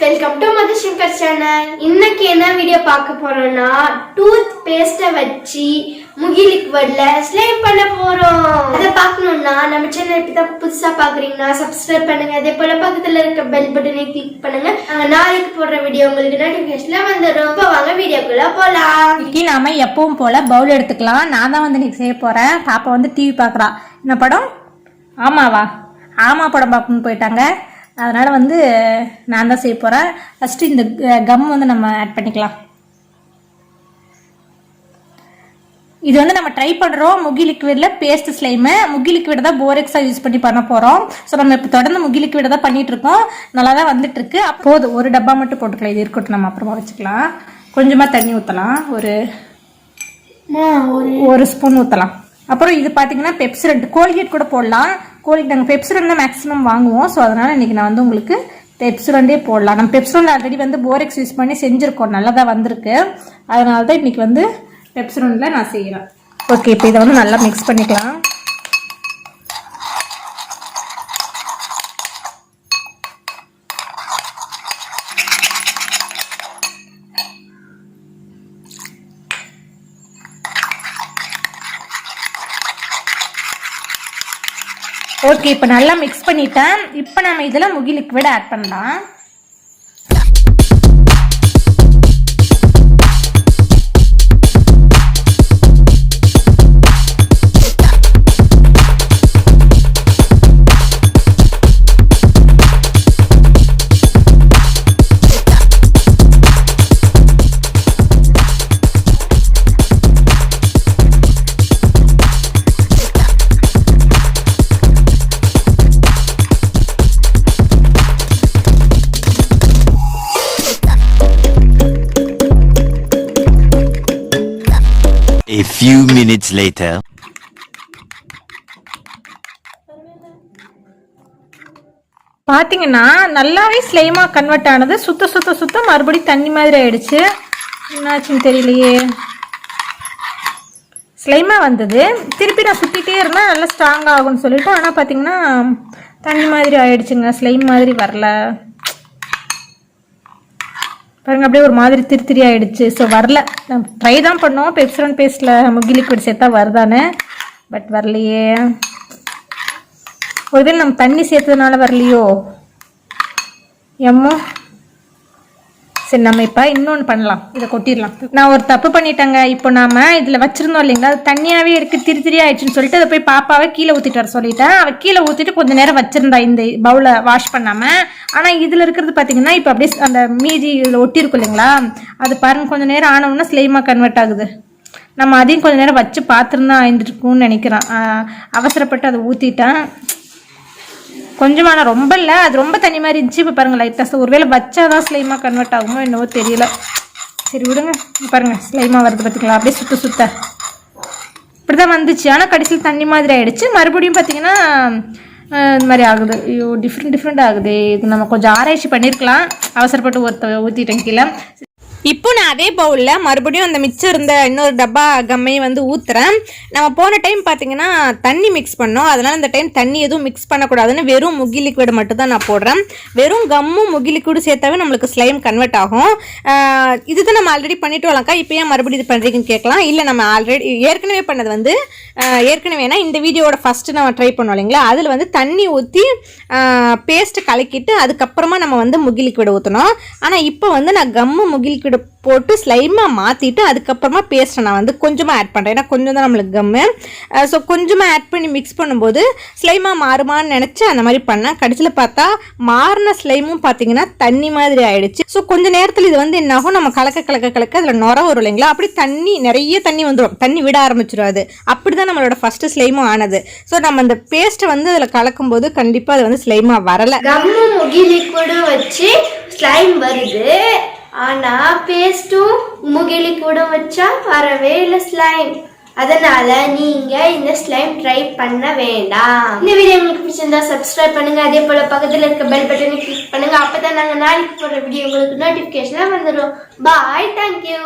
Welcome to Madhu Shankar channel. இன்னைக்கு என்ன video பார்க்க போறோம்னா டூத் பேஸ்ட்டை வச்சு முகி லிக்விட்ல ஸ்லைம் பண்ண போறோம். அதை பார்க்கணும்னா நம்ம சேனல் இப்போ தான் புதுசா பாக்குறீங்கன்னா சப்ஸ்கிரைப் பண்ணுங்க. அதே போல பக்கத்துல இருக்க பெல் பட்டனை கிளிக் பண்ணுங்க. நாளைக்கு போடுற வீடியோ உங்களுக்கு நோட்டிபிகேஷன்ல வந்துடும். இப்போ வாங்க வீடியோக்குள்ள போலாம். இன்னைக்கு நாம எப்பவும் போல பவுல் எடுத்துக்கலாம். நான் தான் வந்து இன்னைக்கு செய்ய போறேன். பாப்பா வந்து டிவி பாக்குறா. என்ன படம்? ஆமாவா? ஆமா படம் பார்க்கணும்னு போயிட்டாங்க. அதனால் வந்து நான் தான் செய்ய போகிறேன். ஃபஸ்ட்டு இந்த கம் வந்து நம்ம ஆட் பண்ணிக்கலாம். இது வந்து நம்ம ட்ரை பண்ணுறோம் முகி லிக்விடில் பேஸ்ட் ஸ்லைமு. முகி லிக்விட் தான் போரெக்ஸாக யூஸ் பண்ணி பண்ண போகிறோம். ஸோ நம்ம இப்போ தொடர்ந்து முகி லிக்விட் தான் பண்ணிகிட்ருக்கோம். நல்லா தான் வந்துட்டுருக்கு. அப்போது ஒரு டப்பா மட்டும் போட்டுக்கலாம். இது இருக்கட்டும், நம்ம அப்புறமா வச்சுக்கலாம். கொஞ்சமாக தண்ணி ஊற்றலாம். ஒரு ஸ்பூன் ஊற்றலாம். அப்புறம் இது பார்த்தீங்கன்னா பெப்சிடென்ட், கோல்கேட் கூட போடலாம். கோல்கேட் நாங்கள் பெப்சிடென்ட் தான் மேக்ஸிமம் வாங்குவோம். ஸோ அதனால் இன்றைக்கி நான் வந்து உங்களுக்கு பெப்சிடென்ட்டே போடலாம். நம்ம பெப்சிடென்ட் ஆல்ரெடி வந்து போரெக்ஸ் யூஸ் பண்ணி செஞ்சுருக்கோம், நல்லா தான் வந்திருக்கு. அதனால தான் இன்றைக்கி வந்து பெப்சிடென்ட்டில் நான் செய்கிறேன். ஓகே, இப்போ இதை வந்து நல்லா மிக்ஸ் பண்ணிக்கலாம். ஓகே, இப்போ நல்லா மிக்ஸ் பண்ணிட்டேன். இப்போ நம்ம இதில் முகி லிக்விட் ஆட் பண்ணலாம். A few minutes later. பார்த்தீங்கன்னா நல்லாவே ஸ்லைமா கன்வெர்ட் ஆனது. சுத்த மறுபடியும் தண்ணி மாதிரி ஆயிடுச்சு. என்னாச்சுன்னு தெரியலையே. ஸ்லைமா வந்தது. திருப்பி நான் சுற்றிட்டே இருந்தேன் நல்லா ஸ்ட்ராங் ஆகும்னு சொல்லிட்டு. ஆனால் பார்த்தீங்கன்னா தண்ணி மாதிரி ஆயிடுச்சுங்க. ஸ்லைம் மாதிரி வரல பாருங்க. அப்படியே ஒரு மாதிரி திரி ஆயிடுச்சு. ஸோ வரல. நம்ம ட்ரை தான் பண்ணோம் பெப்சிடென்ட் பேஸ்ட்டில் முகி லிக்விட் சேர்த்தா வருதானே, பட் வரலையே. ஒருவேளை நம்ம தண்ணி சேர்த்ததுனால வரலையோ எம்மோ. சரி, நம்ம இப்போ இன்னொன்று பண்ணலாம். இதை கொட்டிடலாம். நான் ஒரு தப்பு பண்ணிட்டேங்க. இப்போ நாம் இதில் வச்சுருந்தோம் இல்லைங்களா, அது தண்ணியாகவே இருக்குது, திரி ஆயிடுச்சுன்னு சொல்லிட்டு அதை போய் பாப்பாவை கீழே ஊற்றிட்டு வர சொல்லிட்டேன். அவள் கீழே ஊற்றிட்டு கொஞ்சம் நேரம் வச்சுருந்தா இந்த பவுலை வாஷ் பண்ணாமல். ஆனால் இதில் இருக்கிறது பார்த்தீங்கன்னா இப்போ அப்படியே அந்த மீதி இதில் ஒட்டியிருக்கும் இல்லைங்களா, அது பாருங்கள் கொஞ்சம் நேரம் ஆனவுன்னா ஸ்லைமாக கன்வெர்ட் ஆகுது. நம்ம அதையும் கொஞ்சம் நேரம் வச்சு பார்த்துருந்தா ஆயிருக்கும்னு நினைக்கிறேன். அவசரப்பட்டு அதை ஊற்றிட்டேன். கொஞ்சமான ரொம்ப இல்லை, அது ரொம்ப தண்ணி மாதிரி இருந்துச்சு. இப்போ பாருங்கள் லைட்டாக ஒருவேளை வச்சாதான் ஸ்லைமாக கன்வெர்ட் ஆகுமோ என்னவோ தெரியல. சரி விடுங்க. பாருங்கள் ஸ்லைமாக வருது பார்த்தீங்களா, அப்படியே சுத்த இப்படி தான் வந்துச்சு. ஆனால் கடைசியில் தண்ணி மாதிரி ஆகிடுச்சு. மறுபடியும் பார்த்தீங்கன்னா இந்த மாதிரி ஆகுது. ஐயோ, டிஃப்ரெண்ட் ஆகுது. இது நம்ம கொஞ்சம் ஆராய்ச்சி பண்ணியிருக்கலாம். அவசரப்பட்டு ஊற்றிட்டேன் கீழே. இப்போ நான் அதே பவுலில் மறுபடியும் அந்த மிச்சம் இருந்த இன்னொரு டப்பா கம்மையும் வந்து ஊற்றுறேன். நம்ம போன டைம் பார்த்தீங்கன்னா தண்ணி மிக்ஸ் பண்ணோம். அதனால் இந்த டைம் தண்ணி எதுவும் மிக்ஸ் பண்ணக்கூடாதுன்னு வெறும் முகி லிக்விட் மட்டும் தான் நான் போடுறேன். வெறும் கம்மும் முகி லிக்விடு சேர்த்தாவே நம்மளுக்கு ஸ்லைம் கன்வெர்ட் ஆகும். இதுதான் நம்ம ஆல்ரெடி பண்ணிட்டு வரலாம்க்கா, இப்போ ஏன் மறுபடியும் இது பண்ணுறீங்கன்னு கேட்கலாம். இல்லை, நம்ம ஆல்ரெடி ஏற்கனவே பண்ணது வந்து ஏற்கனவேனா இந்த வீடியோவோட ஃபஸ்ட்டு நம்ம ட்ரை பண்ணோம் இல்லைங்களா, அதில் வந்து தண்ணி ஊற்றி பேஸ்ட்டு கலக்கிட்டு அதுக்கப்புறமா நம்ம வந்து முகி லிக்விட் ஊற்றணும். ஆனால் இப்போ வந்து நான் கம்மு முகி லிக்விட் போட்டு ஸ்லைமாக மாற்றிட்டு அதுக்கப்புறமா பேஸ்ட்டை நான் வந்து கொஞ்சமாக ஆட் பண்ணுறேன். ஏன்னா கொஞ்சம் தான் நம்மளுக்கு கம்மு. ஸோ கொஞ்சமாக ஆட் பண்ணி மிக்ஸ் பண்ணும்போது ஸ்லைமாக மாறுமான்னு நினச்சி அந்த மாதிரி பண்ணேன். கடைசியில் பார்த்தா மாறின ஸ்லைமும் பார்த்தீங்கன்னா தண்ணி மாதிரி ஆயிடுச்சு. ஸோ கொஞ்சம் நேரத்தில் இது வந்து என்னாகும், நம்ம கலக்க அதில் நுர வரும் இல்லைங்களா, அப்படி நிறைய தண்ணி வந்துடும். தண்ணி விட ஆரம்பிச்சிடாது. அப்படி தான் நம்மளோட ஃபஸ்ட்டு ஸ்லைமும் ஆனது. ஸோ நம்ம அந்த பேஸ்ட்டை வந்து அதில் கலக்கும்போது கண்டிப்பாக அது வந்து ஸ்லைமாக வரலை. கம்மு முகி லிக்விடும் வச்சு ஸ்லைம் வருது. ஆனா பேஸ்ட்டும் முகி லிக்விடும் வச்சா வரவே இல்லை ஸ்லைம். அதனால நீங்க இந்த ஸ்லைம் ட்ரை பண்ண வேண்டாம். இந்த வீடியோ உங்களுக்கு பிடிச்சிருந்தா சப்ஸ்கிரைப் பண்ணுங்க. அதே போல பக்கத்துல இருக்க பெல் பட்டனை கிளிக் பண்ணுங்க. அப்பதான் நாங்க நாளைக்கு போடுற வீடியோ உங்களுக்கு நோட்டிபிகேஷன் வந்துடும். பாய், தேங்க்யூ.